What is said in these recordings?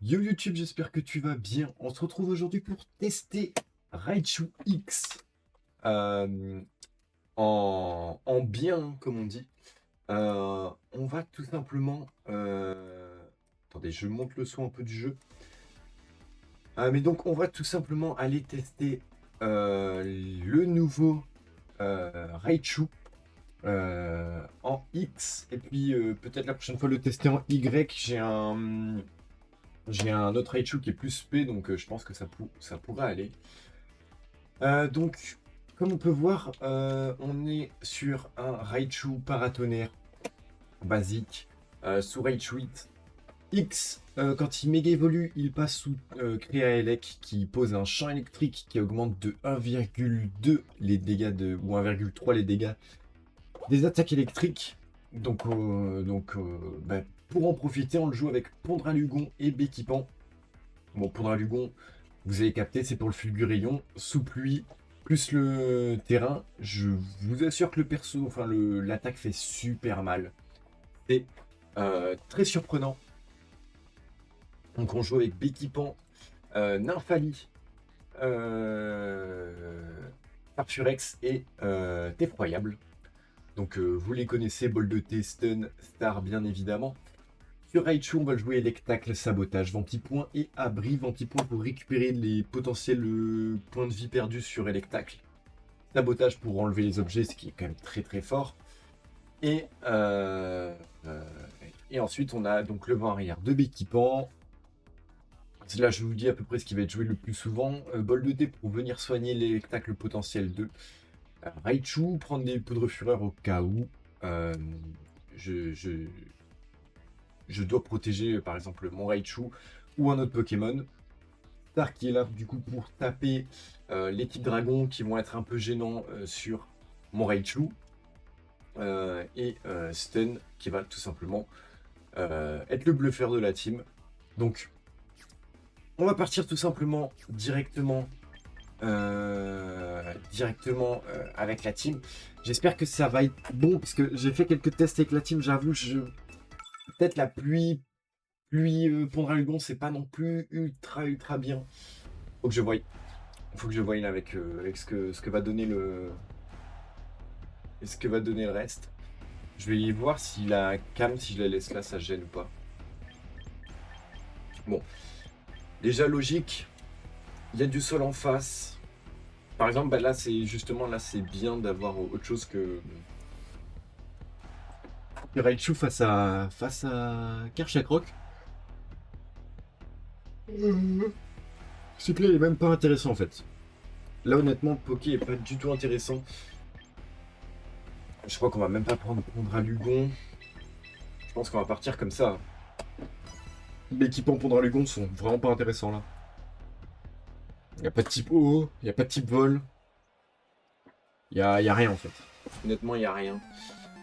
Yo YouTube, j'espère que tu vas bien. On se retrouve aujourd'hui pour tester Raichu X euh, en bien, comme on dit. On va tout simplement... Attendez, je monte le son un peu du jeu. Mais donc, on va tout simplement aller tester le nouveau Raichu en X. Et puis, peut-être la prochaine fois le tester en Y. J'ai un autre Raichu qui est plus P, donc je pense que ça pourrait aller. Donc, comme on peut voir, on est sur un Raichu paratonnerre basique sous Raichu 8. X, quand il méga évolue, il passe sous Créaelec qui pose un champ électrique qui augmente de 1,2 les dégâts ou 1,3 les dégâts des attaques électriques. Donc, pour en profiter, on le joue avec Pondralugon et Béquipan. Bon, Pondralugon, vous avez capté, c'est pour le Fulgurion, sous pluie, plus le terrain. Je vous assure que le perso, enfin l'attaque fait super mal. C'est très surprenant. Donc on joue avec Béquipan, Nymphali, Farfurex et Effroyable. Donc vous les connaissez, bol de thé, stun, star bien évidemment. Sur Raichu, on va jouer Electacle, Sabotage, Vampipoint et Abri. Vampipoint pour récupérer les potentiels points de vie perdus sur Electacle. Sabotage pour enlever les objets, ce qui est quand même très très fort. Et ensuite, on a donc le vent arrière de Béquipan. Là, je vous dis à peu près ce qui va être joué le plus souvent. Bol de thé pour venir soigner l'Electacle potentiel de Raichu. Prendre des poudres fureur au cas où. Je dois protéger par exemple mon Raichu ou un autre Pokémon. Star qui est là du coup pour taper les types dragons qui vont être un peu gênants sur mon Raichu. Et Stun qui va tout simplement être le bluffeur de la team. Donc on va partir tout simplement directement avec la team. J'espère que ça va être bon parce que j'ai fait quelques tests avec la team, j'avoue, peut-être la pluie Pondralugon, c'est pas non plus ultra bien. Faut que je voie. Faut que je voie là avec ce que va donner le reste. Je vais voir si la cam, si je la laisse là, ça gêne ou pas. Bon. Déjà logique, il y a du sol en face. Par exemple, bah là c'est bien d'avoir autre chose que Raichu face à Kerchakroc. Ce play est même pas intéressant en fait. Là honnêtement, Poké est pas du tout intéressant. Je crois qu'on va même pas prendre Pondralugon. Je pense qu'on va partir comme ça. L'équipement Pondralugon sont vraiment pas intéressants là. Y a pas de type eau, y a pas de type vol. Y a rien en fait. Honnêtement, y a rien.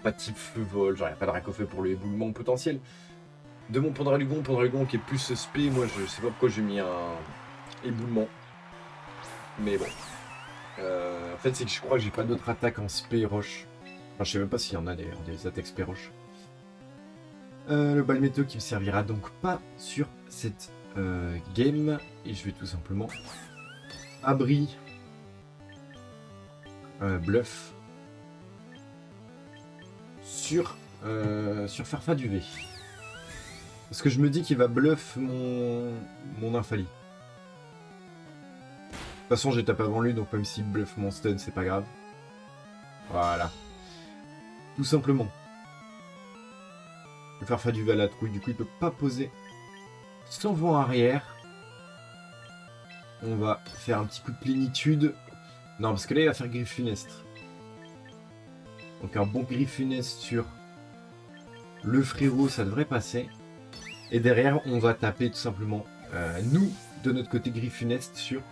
Pas de type feu vol, genre y a pas de rack au feu pour le éboulement potentiel. De mon Pondralugon qui est plus spé, moi je sais pas pourquoi j'ai mis un éboulement. Mais bon. En fait, c'est que je crois que j'ai pas d'autres attaques en spé roche. Enfin, je sais même pas s'il y en a d'ailleurs des attaques spé roche. Le balmetto qui me servira donc pas sur cette game. Et je vais tout simplement abri bluff sur Farfa du V. Parce que je me dis qu'il va bluff mon Nymphali. De toute façon, j'ai tapé avant lui, donc même s'il bluff mon stun, c'est pas grave. Voilà. Tout simplement. Le Farfa du V à la trouille, du coup, il peut pas poser son vent arrière. On va faire un petit coup de plénitude. Non, parce que là, il va faire griffe funeste. Donc un bon griffe funeste sur le frérot, ça devrait passer. Et derrière, on va taper tout simplement, nous, de notre côté griffe funeste sur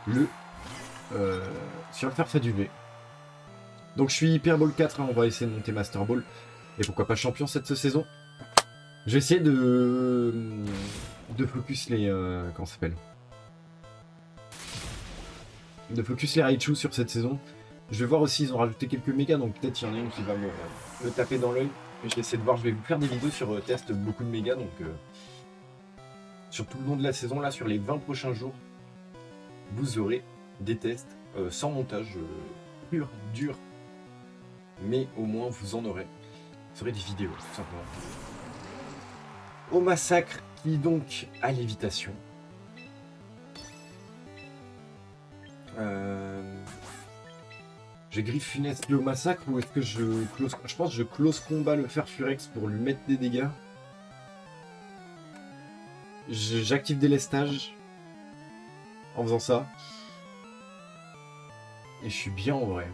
le Farfa du V. Donc je suis Hyper Ball 4, hein, on va essayer de monter Master Ball. Et pourquoi pas champion cette saison. Je vais essayer de focus les... comment ça s'appelle, de focus les Raichu sur cette saison. Je vais voir aussi, ils ont rajouté quelques mégas, donc peut-être il y en a une qui va me taper dans l'œil. Je vais essayer de voir, je vais vous faire des vidéos sur test beaucoup de mégas, donc sur tout le long de la saison, là, sur les 20 prochains jours, vous aurez des tests sans montage, pur, dur, mais au moins vous en aurez. Vous aurez des vidéos, tout simplement. Au massacre, qui donc a lévitation. J'ai griffe funeste au massacre ou est-ce que je close... Je pense que je close combat le fer furex pour lui mettre des dégâts. J'active délestage en faisant ça. Et je suis bien en vrai.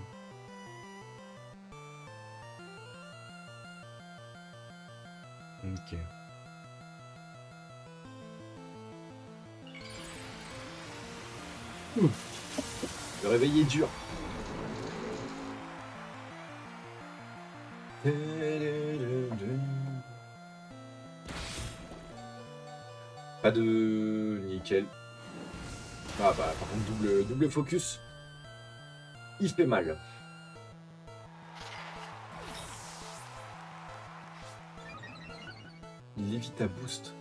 Ok. Le réveil est dur. Pas de nickel. Ah bah par contre double focus. Il fait mal. Il évite à boost.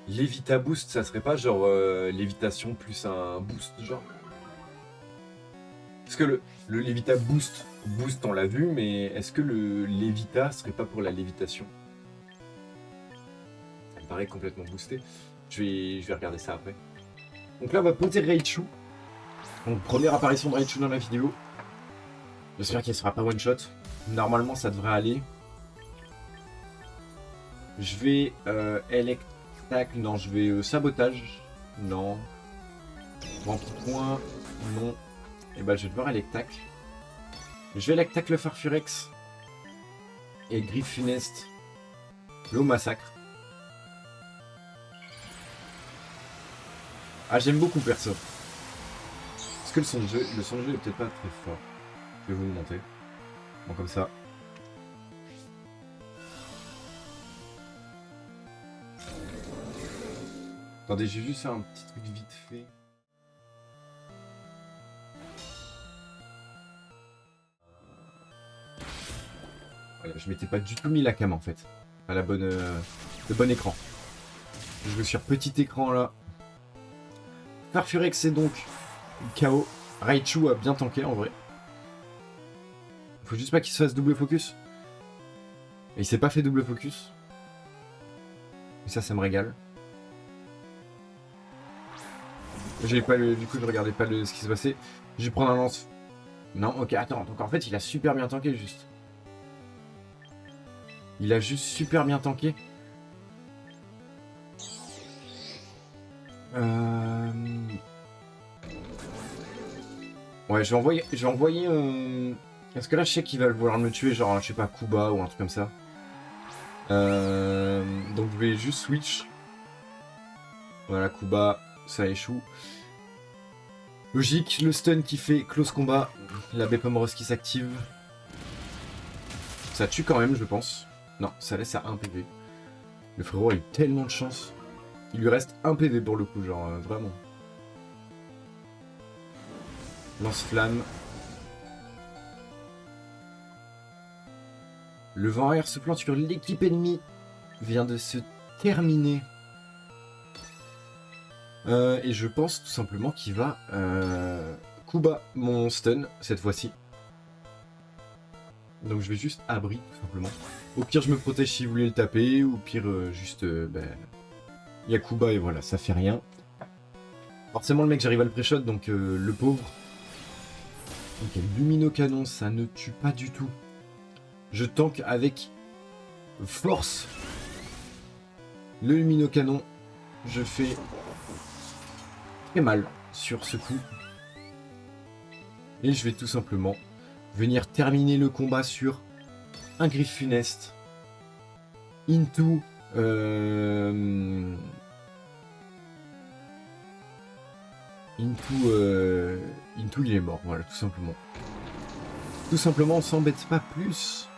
Lévita boost, ça serait pas genre lévitation plus un boost genre? Parce que le lévita boost, on l'a vu, mais est-ce que le lévita serait pas pour la lévitation? Ça me paraît complètement boosté. Je vais regarder ça après. Donc là, on va poser Raichu. Donc première apparition de Raichu dans la vidéo. J'espère qu'il ne sera pas one shot. Normalement, ça devrait aller. Je vais Electac, non, je vais sabotage, non. Vampipoint, non. Et bah je vais devoir Electac. Je vais Electac le Farfurex. Et Griffe Funeste. Le massacre. Ah j'aime beaucoup perso. Parce que le son de jeu est peut-être pas très fort. Je vais vous le monter. Bon comme ça. Attendez, j'ai juste fait un petit truc vite fait. Voilà, je m'étais pas du tout mis la cam en fait. À la bonne, le bon écran. Je joue sur petit écran là. Farfurex c'est donc KO. Raichu a bien tanké en vrai. Faut juste pas qu'il se fasse double focus. Et il s'est pas fait double focus. Et ça me régale. J'ai pas du coup je regardais pas ce qui se passait. Je vais prendre un lance. Non, ok, attends. Donc en fait il a super bien tanké juste. Il a juste super bien tanké. Ouais, je vais envoyer. Parce que là je sais qu'il va vouloir me tuer, genre je sais pas, Kuba ou un truc comme ça. Donc je vais juste switch. Voilà, Kuba, ça échoue. Logique, le stun qui fait close combat, la Bepomros qui s'active. Ça tue quand même, je pense. Non, ça laisse à 1 PV. Le frérot a eu tellement de chance. Il lui reste 1 PV pour le coup, genre vraiment. Lance-flamme. Le vent air se plante sur l'équipe ennemie. Vient de se terminer. Et je pense tout simplement qu'il va Kuba mon stun cette fois-ci. Donc je vais juste abri tout simplement. Au pire je me protège si vous voulez le taper, ou au pire juste il y a Kuba et voilà, ça fait rien. Forcément le mec j'arrive à le pré-shot donc le pauvre. Ok, Lumino Canon ça ne tue pas du tout. Je tank avec force. Le Lumino Canon, je fais très mal sur ce coup. Et je vais tout simplement venir terminer le combat sur un griffe funeste. Into il est mort, voilà, tout simplement. Tout simplement, on s'embête pas plus.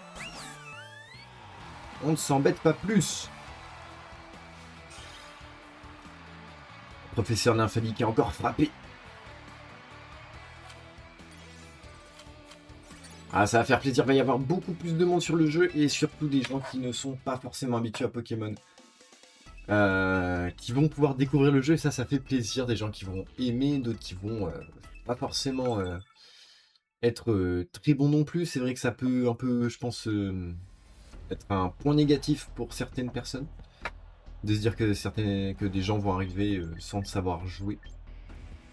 On ne s'embête pas plus. Professeur Nymphali qui est encore frappé. Ah, ça va faire plaisir, il va y avoir beaucoup plus de monde sur le jeu et surtout des gens qui ne sont pas forcément habitués à Pokémon. Qui vont pouvoir découvrir le jeu et ça fait plaisir. Des gens qui vont aimer, d'autres qui vont pas forcément être très bons non plus. C'est vrai que ça peut un peu, je pense, être un point négatif pour certaines personnes. De se dire que des gens vont arriver sans savoir jouer.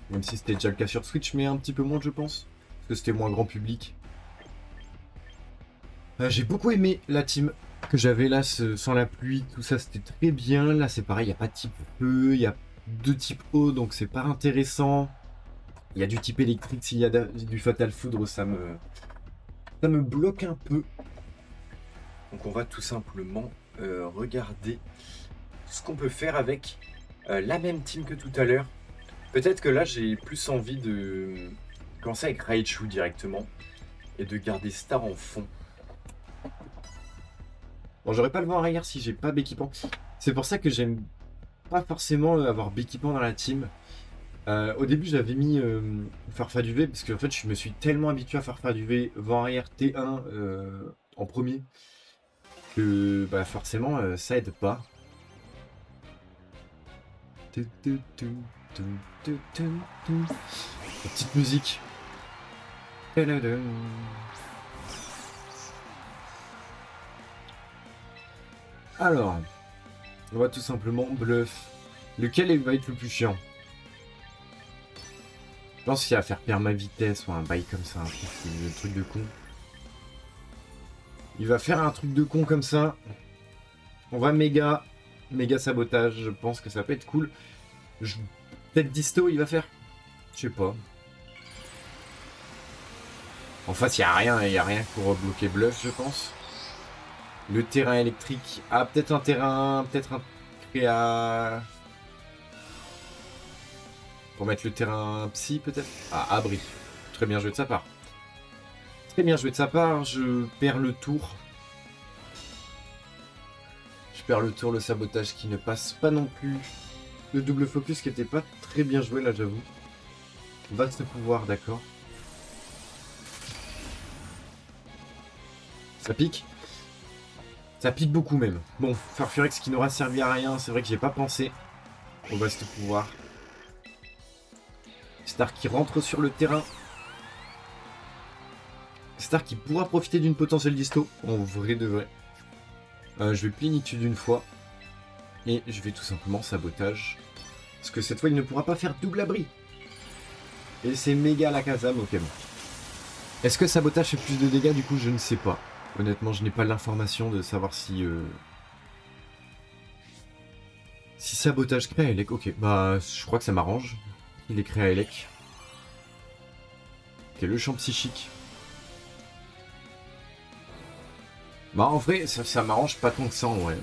Même si c'était déjà le cas sur Switch, mais un petit peu moins, je pense. Parce que c'était moins grand public. J'ai beaucoup aimé la team que j'avais là, sans la pluie, tout ça, c'était très bien. Là, c'est pareil, il n'y a pas de type feu, il y a 2 types eau, donc c'est pas intéressant. Il y a du type électrique, s'il y a du Fatal Foudre, ça me bloque un peu. Donc on va tout simplement regarder ce qu'on peut faire avec la même team que tout à l'heure. Peut-être que là, j'ai plus envie de commencer avec Raichu directement et de garder Star en fond. Bon, j'aurais pas le vent arrière si j'ai pas Béquipant. C'est pour ça que j'aime pas forcément avoir Béquipant dans la team. Au début, j'avais mis Farfa du V parce que en fait, je me suis tellement habitué à Farfa du V, vent arrière T1 en premier que bah, forcément ça aide pas. La petite musique. Alors, on va tout simplement bluff. Lequel va être le plus chiant? Je pense qu'il va faire perdre ma vitesse ou un bail comme ça, un truc de con. Il va faire un truc de con comme ça. On va méga sabotage, je pense que ça peut être cool. Peut-être disto il va faire. Je sais pas. En face, il n'y a rien pour bloquer bluff, je pense. Le terrain électrique. Ah, peut-être un terrain. Peut-être un créa. Pour mettre le terrain psy, peut-être. Ah, abri. Très bien joué de sa part. Très bien joué de sa part. Je perds le tour. Je perds le tour, le sabotage qui ne passe pas non plus. Le double focus qui était pas très bien joué là, j'avoue. Vaste pouvoir, d'accord. Ça pique. Ça pique beaucoup même. Bon, Farfurex qui n'aura servi à rien, c'est vrai que j'ai pas pensé au vaste pouvoir. Star qui rentre sur le terrain. Star qui pourra profiter d'une potentielle disto, en vrai de vrai. Je vais plénitude une fois. Et je vais tout simplement sabotage. Parce que cette fois, il ne pourra pas faire double abri. Et c'est méga la Kazam, ok bon. Est-ce que sabotage fait plus de dégâts? Du coup, je ne sais pas. Honnêtement, je n'ai pas l'information de savoir si... Si sabotage crée Elec. Ok, bah je crois que ça m'arrange. Il est créé à Elec. Ok, le champ psychique. Bah en vrai, ça m'arrange pas tant que ça en vrai.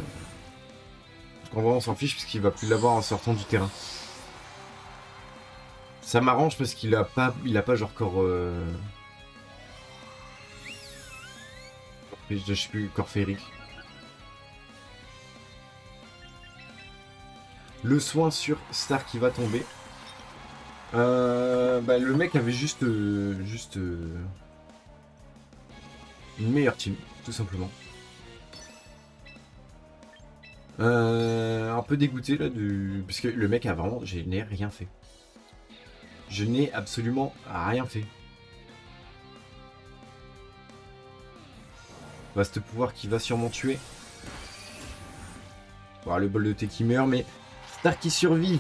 Parce qu'en vrai, on s'en fiche parce qu'il va plus l'avoir en sortant du terrain. Ça m'arrange parce qu'il a pas genre corps... Je sais plus, corps féerique. Le soin sur Star qui va tomber. Bah, le mec avait juste une meilleure team, tout simplement. Un peu dégoûté là parce que le mec a vraiment, je n'ai rien fait. Je n'ai absolument rien fait. Vaste pouvoir qui va sûrement tuer. Bon, le bol de thé qui meurt, mais Star qui survit.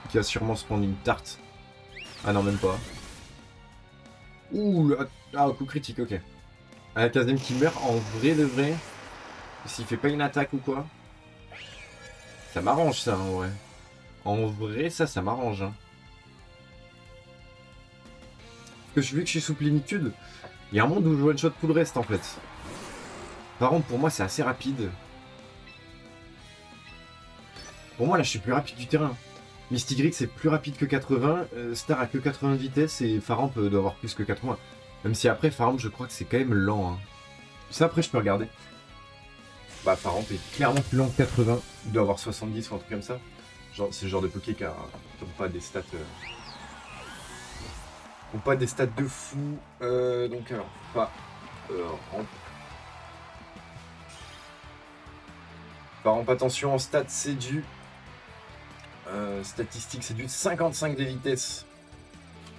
Qui va sûrement se prendre une tarte. Ah non, même pas. Ouh, coup critique, ok. Un Kazem qui meurt en vrai de vrai. S'il fait pas une attaque ou quoi. Ça m'arrange ça, en vrai. En vrai, ça m'arrange. Hein. Parce que vu que je suis sous plénitude, il y a un monde où je one shot tout le reste en fait. Par contre, pour moi, c'est assez rapide. Pour moi, là, je suis plus rapide du terrain. Mystigrick, c'est plus rapide que 80. Star a que 80 de vitesse et Faramp doit avoir plus que 80. Même si après, Faramp, je crois que c'est quand même lent. Hein. Ça, après, je peux regarder. Bah, Faramp est clairement plus lent que 80. Il doit avoir 70 ou un truc comme ça. C'est le genre de Poké qui n'a pas des stats. Ou pas des stats de fou. Donc alors, pas rampe. Par rampe, attention, en stats, c'est du... statistique, c'est du 55 des vitesses.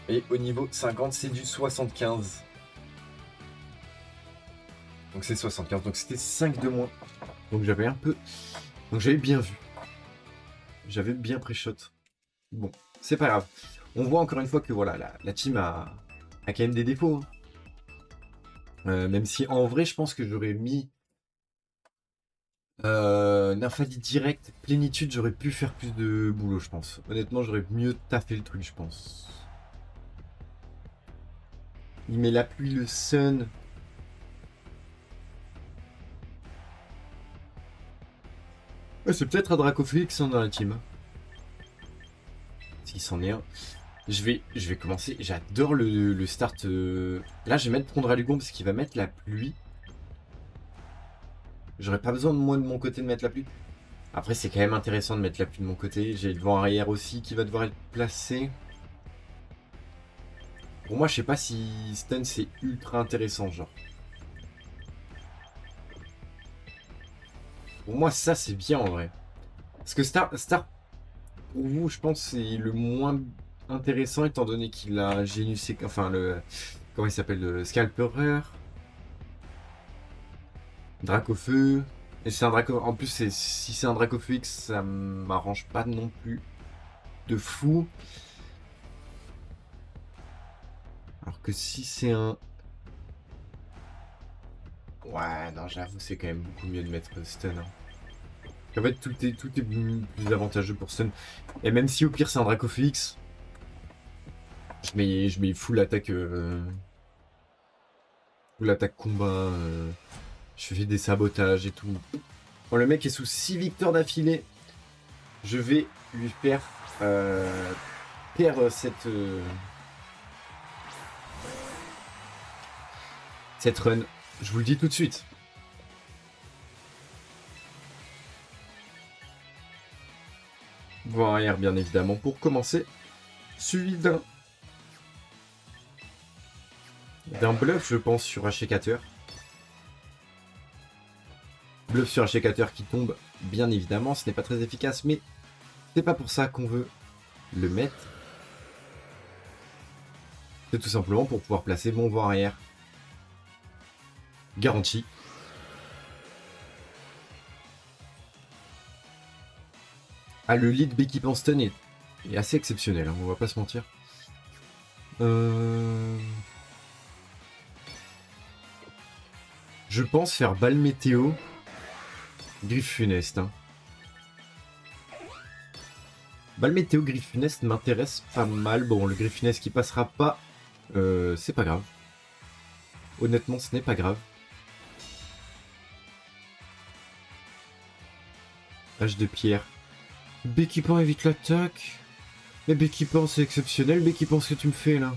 Et au niveau 50, c'est du 75. Donc c'est 75, donc c'était 5 de moins. Donc j'avais un peu... Donc j'avais bien vu. J'avais bien pré-shot. Bon, c'est pas grave. On voit encore une fois que voilà, la team a quand même des défauts. Même si en vrai, je pense que j'aurais mis Nymphalie direct, plénitude, j'aurais pu faire plus de boulot, je pense. Honnêtement, j'aurais mieux taffé le truc, je pense. Il met la pluie, le sun. Ouais, c'est peut-être un Dracofélix dans la team. S'il s'en est un. Je vais commencer. J'adore le start. Là, je vais mettre Pondralugon parce qu'il va mettre la pluie. J'aurais pas besoin de moi de mon côté de mettre la pluie. Après, c'est quand même intéressant de mettre la pluie de mon côté. J'ai le vent arrière aussi qui va devoir être placé. Pour moi, je sais pas si stun c'est ultra intéressant, genre. Pour moi, ça c'est bien en vrai. Parce que Star pour vous, je pense c'est le moins intéressant étant donné qu'il a Génus, enfin le, comment il s'appelle, le Scalperer, Dracofeu. Et c'est un Draco. En plus, si c'est un Dracofeu X, ça m'arrange pas non plus de fou. Alors que si c'est un... Ouais, non, j'avoue, c'est quand même beaucoup mieux de mettre stun. Hein. En fait, tout est plus avantageux pour stun. Et même si au pire c'est un Dracofeu X, je mets full attaque combat. Je fais des sabotages et tout. Quand le mec est sous 6 victoires d'affilée, je vais lui faire perdre cette run. Je vous le dis tout de suite. Voie arrière, bien évidemment, pour commencer. Suivi d'un bluff, je pense, sur Achécateur. Bluff sur Achécateur qui tombe, bien évidemment. Ce n'est pas très efficace, mais c'est pas pour ça qu'on veut le mettre. C'est tout simplement pour pouvoir placer mon vent arrière. Garanti. Ah, le lead Becky Panston est assez exceptionnel, hein, on va pas se mentir. Je pense faire balle météo. Griffe funeste. Hein. Balle météo, griffe funeste m'intéresse pas mal. Bon, le griffe funeste qui passera pas, c'est pas grave. Honnêtement, ce n'est pas grave. Hache de pierre. Becky Pan évite l'attaque. Mais Becky Pan, c'est exceptionnel. Becky Pan, ce que tu me fais là.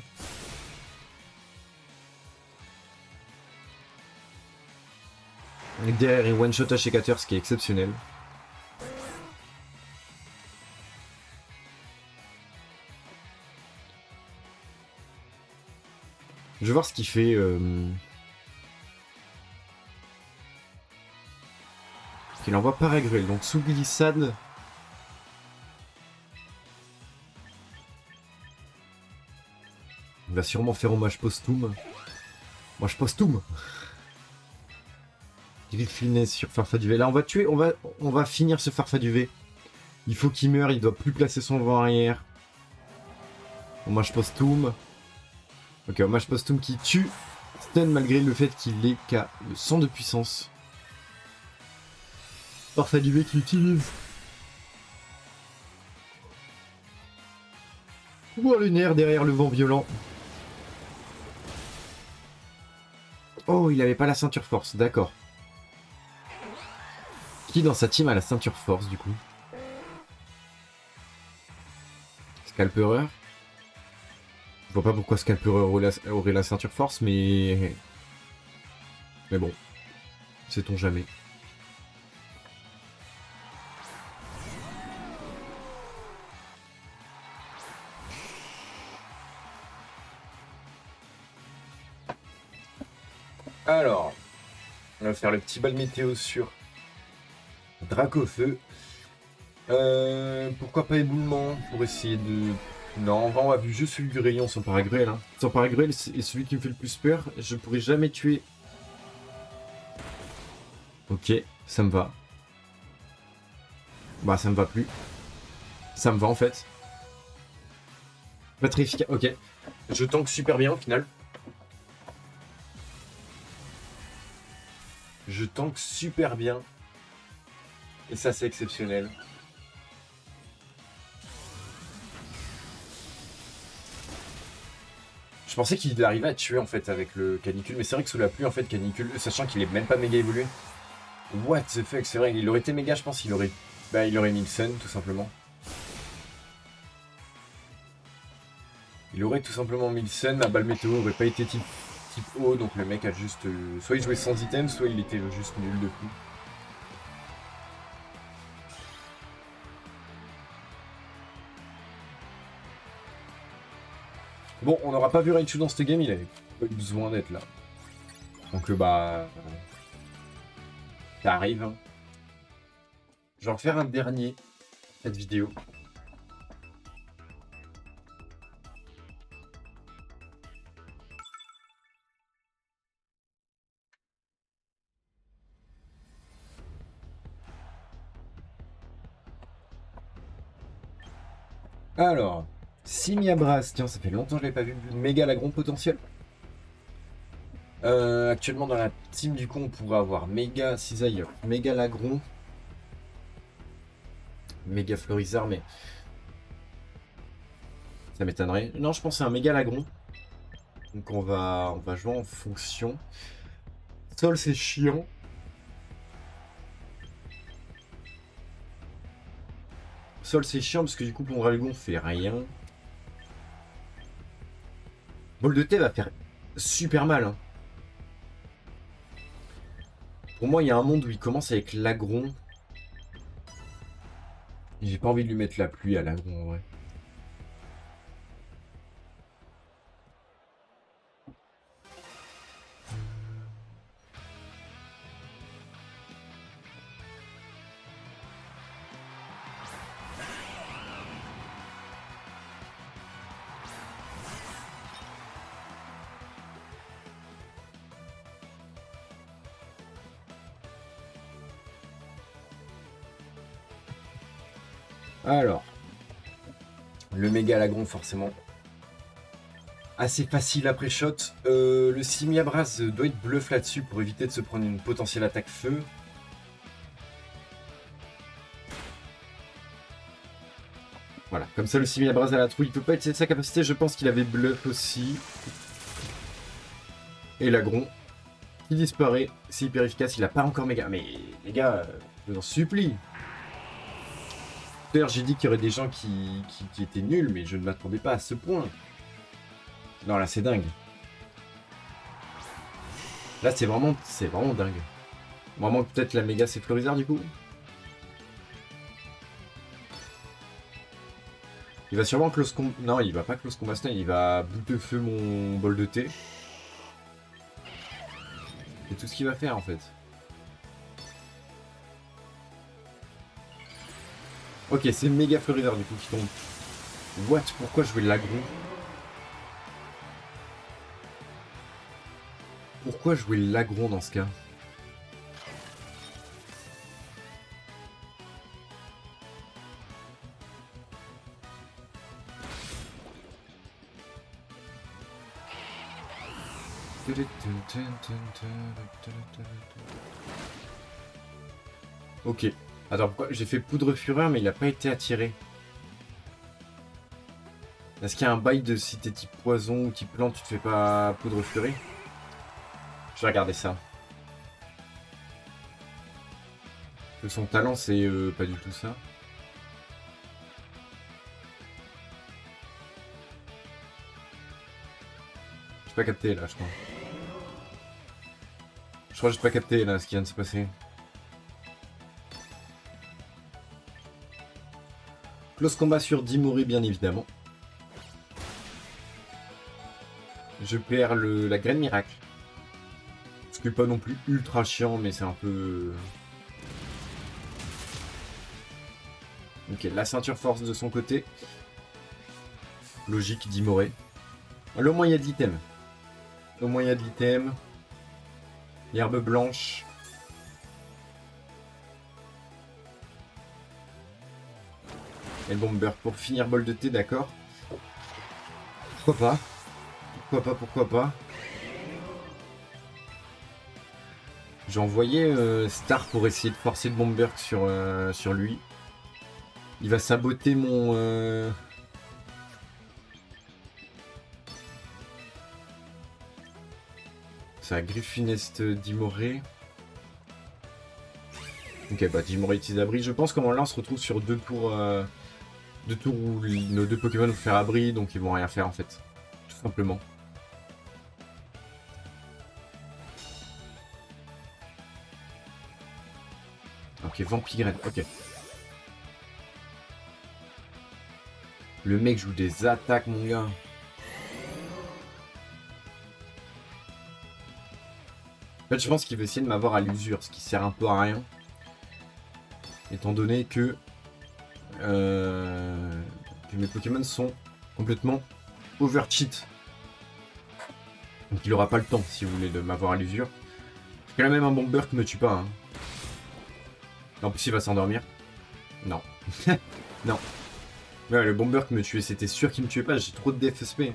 Derrière, il one-shot Achécateur, ce qui est exceptionnel. Je vais voir ce qu'il fait. Il envoie Paragruel, donc sous glissade. Il va sûrement faire hommage posthume. Hommage posthume. Griffiness sur Farfaduvet. Là, on va tuer, on va finir ce Farfaduvet. Il faut qu'il meure, il doit plus placer son vent arrière. Hommage posthume. Ok, hommage posthume qui tue Stun malgré le fait qu'il ait qu'à 100 de puissance. Farfaduvet qui utilise. Pouvoir lunaire derrière le vent violent. Oh, il avait pas la ceinture force, d'accord. Qui dans sa team a la ceinture force du coup? Scalperer. Je vois pas pourquoi Scalperer aurait la ceinture force, mais... Mais bon. Sait-on jamais. va faire le petit bal météo sur Dracofeu. Pourquoi pas éboulement pour essayer de... Non, en vrai, on va vu juste celui du rayon sans paragruel. Hein. Sans paragruel, c'est celui qui me fait le plus peur. Je pourrais jamais tuer. Ok, ça me va. Bah, ça me va plus. Ça me va en fait. Pas très efficace. Ok. Je tank super bien au final. Je tank super bien. Et ça, c'est exceptionnel. Je pensais qu'il arrivait à tuer en fait avec le canicule, mais c'est vrai que sous la pluie en fait canicule, sachant qu'il est même pas méga évolué. What the fuck, c'est vrai, il aurait été méga, je pense qu'il aurait... Bah il aurait mis le sun tout simplement. Il aurait tout simplement mis le sun, ma balle météo aurait pas été type haut, donc le mec a juste... soit il jouait sans item, soit il était juste nul de coup. Bon, on n'aura pas vu Raichu dans cette game, il avait pas eu besoin d'être là. Donc bah... Ça arrive. Hein. Je vais en faire un dernier, cette vidéo. Alors, Simiabras, tiens, ça fait longtemps que je l'ai pas vu. Méga Lagron potentiel. Actuellement dans la team du con, on pourrait avoir Méga Cisaille, Méga Lagron, Méga Florizard, mais ça m'étonnerait. Non, je pense que c'est un Méga Lagron. Donc on va jouer en fonction. Sol, c'est chiant. Sol, c'est chiant parce que du coup, mon Dragon fait rien. Bol de thé va faire super mal. Hein. Pour moi, il y a un monde où il commence avec l'agron. J'ai pas envie de lui mettre la pluie à l'agron en vrai. Alors, le méga lagron forcément. Assez facile après shot. Le Simiabras doit être bluff là-dessus pour éviter de se prendre une potentielle attaque feu. Voilà, comme ça le Simiabras à la trouille, il peut pas utiliser sa capacité, je pense qu'il avait bluff aussi. Et l'agron, qui disparaît, c'est hyper efficace, il a pas encore méga. Mais les gars, je vous en supplie. D'ailleurs, j'ai dit qu'il y aurait des gens qui étaient nuls, mais je ne m'attendais pas à ce point. Non, là, c'est dingue. Là, c'est vraiment dingue. Vraiment, peut-être la méga, c'est Florizard, du coup. Il va sûrement close combat... Non, il va pas close combat stun, il va bout de feu mon bol de thé. C'est tout ce qu'il va faire, en fait. Ok, c'est méga Florizard, du coup, qui tombe. What? Pourquoi jouer l'agron? Pourquoi jouer l'agron dans ce cas? Ok. Attends, pourquoi j'ai fait poudre fureur mais il n'a pas été attiré? Est-ce qu'il y a un bail de si t'es type poison ou type plante, tu te fais pas poudre furie? Je vais regarder ça. Que son talent c'est pas du tout ça. J'ai pas capté là, je crois. Je crois que j'ai pas capté là ce qui vient de se passer. Close combat sur Dimori bien évidemment. Je perds la graine miracle. Ce qui est pas non plus ultra chiant, mais c'est un peu... Ok, la ceinture force de son côté. Logique, dit Moré. Au moins, il y a de l'item. Au moins, il y a de l'item. L'herbe blanche. Et le bomber pour finir bol de thé, d'accord. Pourquoi pas? Pourquoi pas, pourquoi pas? J'ai envoyé Star pour essayer de forcer le bomber sur lui. Il va saboter mon... Ça Griffinest d'Imoré. Ok, bah Dimoré utilise abri. Je pense qu'au moment là on se retrouve sur deux tours où nos deux Pokémon vont faire abri, donc ils vont rien faire en fait. Tout simplement. Ok, Vampirette, ok. Le mec joue des attaques, mon gars. En fait, je pense qu'il veut essayer de m'avoir à l'usure, ce qui sert un peu à rien. Étant donné que mes Pokémon sont complètement overcheat. Donc il aura pas le temps, si vous voulez, de m'avoir à l'usure. Parce que là même un bomber qui me tue pas. Hein. En plus il va s'endormir. Non. Non. Ouais, le bomber qui me tuait, c'était sûr qu'il me tuait pas, j'ai trop de DFSP.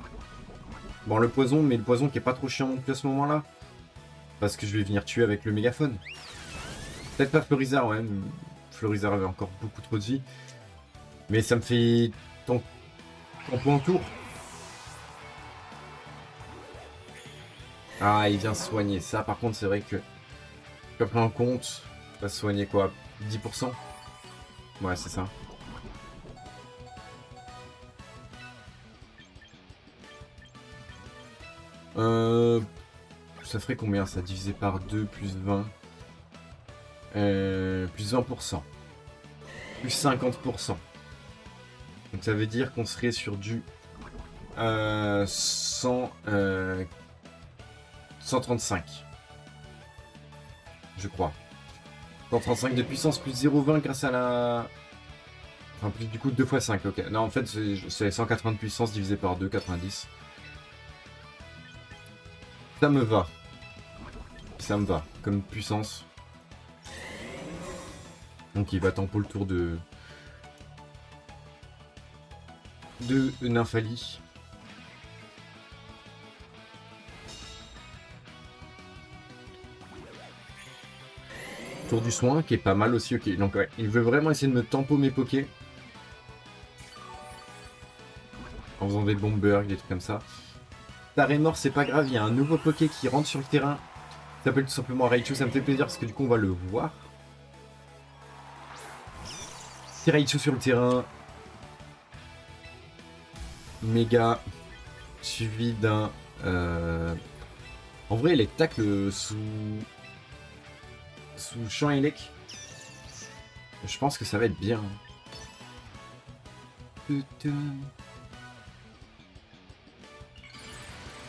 Bon, le poison, mais le poison qui est pas trop chiant non plus à ce moment-là. Parce que je vais venir tuer avec le mégaphone. Peut-être pas Florizard, ouais. Florizard avait encore beaucoup trop de vie. Mais ça me fait tant en tour. Ah, il vient soigner. Ça, par contre, c'est vrai que... Je prends en compte, il va soigner quoi, 10%. Ouais, c'est ça. Ça ferait combien ça? Divisé par 2 plus 20. Plus 20%. Plus 50%. Donc ça veut dire qu'on serait sur du 135. Je crois. 135 de puissance plus 0,20 grâce à la... Enfin, plus du coup 2 x 5, ok. Non, en fait, c'est 180 de puissance divisé par 2, 90. Ça me va. Ça me va. Comme puissance. Donc il va tempo le tour de Nymphalie. Tour du soin qui est pas mal aussi, ok. Donc ouais, il veut vraiment essayer de me tempo mes pokés. En faisant des bombers, des trucs comme ça. Star est mort, c'est pas grave, il y a un nouveau poké qui rentre sur le terrain. Il s'appelle tout simplement Raichu, ça me fait plaisir parce que du coup on va le voir. C'est Raichu sur le terrain. Méga. Suivi d'un... En vrai, les tacles sous champ élec. Je pense que ça va être bien.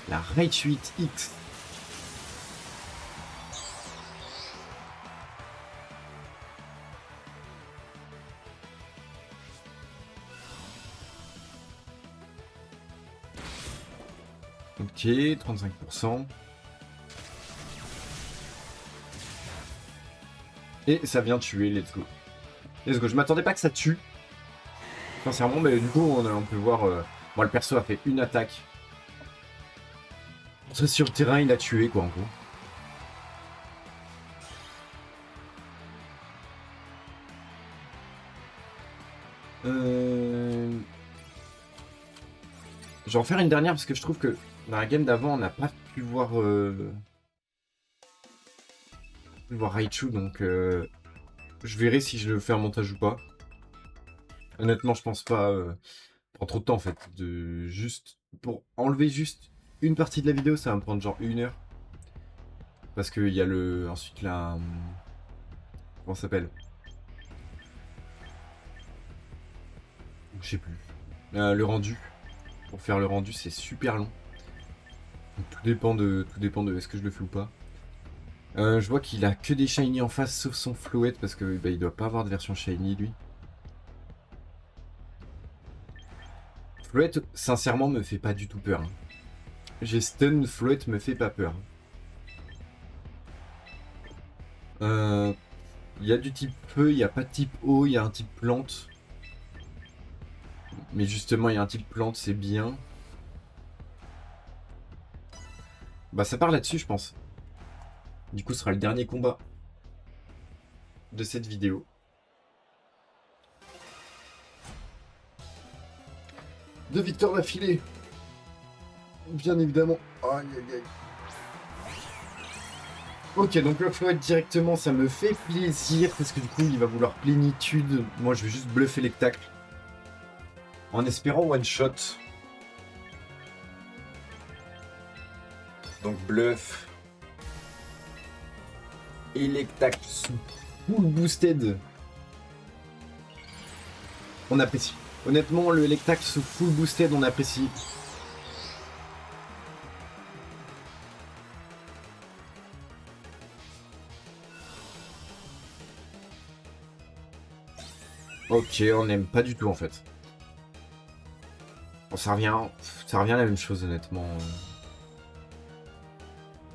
La Raichu 8X. Ok, 35%. Et ça vient tuer, let's go. Let's go, je m'attendais pas que ça tue. Sincèrement, mais du coup, on peut voir... Bon, le perso a fait une attaque. Ça, sur le terrain, il a tué, quoi, en gros. Je vais en faire une dernière parce que je trouve que dans la game d'avant, on n'a pas pu voir... Raichu, donc je verrai si je le fais un montage ou pas. Honnêtement, je pense pas. Prend trop de temps en fait. Pour enlever juste une partie de la vidéo, ça va me prendre genre 1 heure. Parce qu'il y a ensuite la... Comment ça s'appelle? Je sais plus. Le rendu. Pour faire le rendu, c'est super long. Donc, tout dépend de est-ce que je le fais ou pas. Je vois qu'il a que des shiny en face, sauf son Floette, parce que bah, il doit pas avoir de version shiny, lui. Floette, sincèrement, me fait pas du tout peur. J'ai stun, Floette me fait pas peur. Il y a du type feu, il n'y a pas de type eau, il y a un type plante. Mais justement, il y a un type plante, c'est bien. Bah ça part là-dessus, je pense. Du coup, ce sera le dernier combat de cette vidéo. Deux victoires d'affilée. Bien évidemment. Aïe aïe aïe. Ok, donc le Floette directement, ça me fait plaisir, parce que du coup, il va vouloir plénitude. Moi, je vais juste bluffer l'Ectacle. En espérant one-shot. Donc bluff. Et l'Ectacle sous full boosted. On apprécie. Honnêtement, le Lectac sous full boosted, on apprécie. Ok, on n'aime pas du tout en fait. Bon, ça revient à la même chose honnêtement.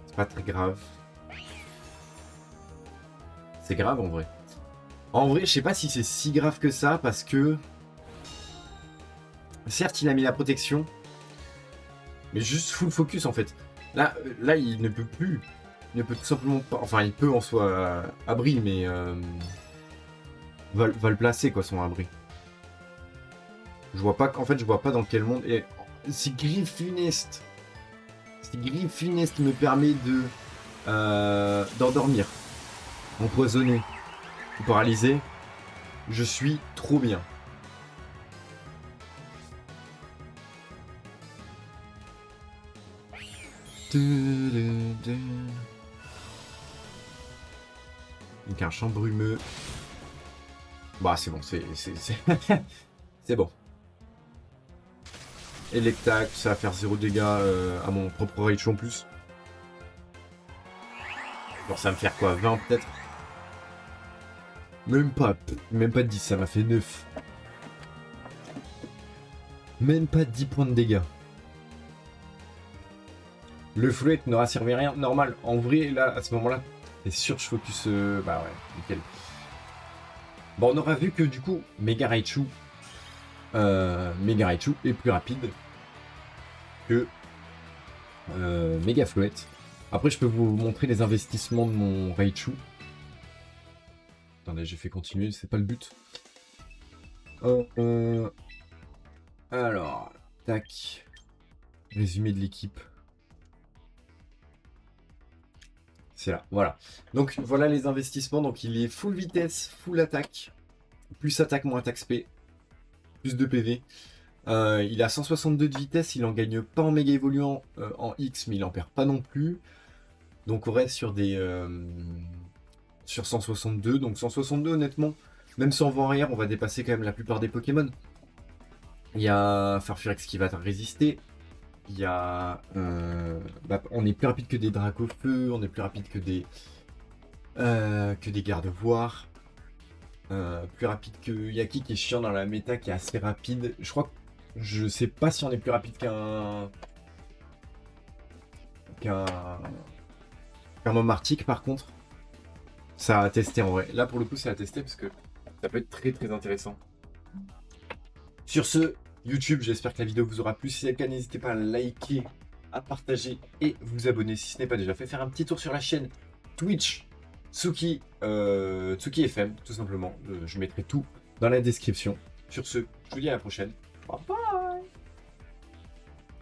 C'est pas très grave. C'est grave en vrai. En vrai, je sais pas si c'est si grave que ça parce que... Certes, il a mis la protection. Mais juste full focus en fait. Là, il ne peut plus. Il ne peut tout simplement pas... Enfin, il peut en soi abri, mais... va le placer quoi, son abri. Je vois pas... En fait, je vois pas dans quel monde... Et... Si Griffe Funeste... Si Griffe Funeste me permet de... d'endormir. Empoisonner. Ou paralyser. Je suis trop bien. Donc un champ brumeux. Bah c'est bon, c'est bon. Et l'Ectac, ça va faire 0 dégâts à mon propre Raichu en plus. Alors ça va me faire quoi, 20 peut-être? Même pas 10, ça m'a fait 9. Même pas 10 points de dégâts. Le Floette n'aura servi à rien. Normal, en vrai, là, à ce moment-là, t'es sûr je focus... Bah ouais, nickel. Bon, on aura vu que du coup, Mega Raichu est plus rapide que Mega Floette. Après, je peux vous montrer les investissements de mon Raichu. Attendez, j'ai fait continuer, c'est pas le but. Alors, tac. Résumé de l'équipe. C'est là, voilà. Donc voilà les investissements. Donc il est full vitesse, full attaque. Plus attaque, moins attaque SP. Plus de PV. Il a 162 de vitesse, il en gagne pas en méga évoluant en X, mais il en perd pas non plus. Donc on reste sur des... sur 162. Donc 162 honnêtement, même sans vent arrière, on va dépasser quand même la plupart des Pokémon. Il y a Farfurix qui va résister. Il y a... on est plus rapide que des Dracofeu, on est plus rapide que des Gardevoirs. Plus rapide que Yaki qui est chiant dans la méta, qui est assez rapide. Je crois que... Je sais pas si on est plus rapide qu'un Momartic par contre. Ça a testé en vrai. Là pour le coup ça a testé parce que ça peut être très très intéressant. Sur ce, YouTube, j'espère que la vidéo vous aura plu. Si c'est le cas, n'hésitez pas à liker, à partager et vous abonner si ce n'est pas déjà fait. Faire un petit tour sur la chaîne Twitch Tsuki FM, tout simplement. Je mettrai tout dans la description. Sur ce, je vous dis à la prochaine.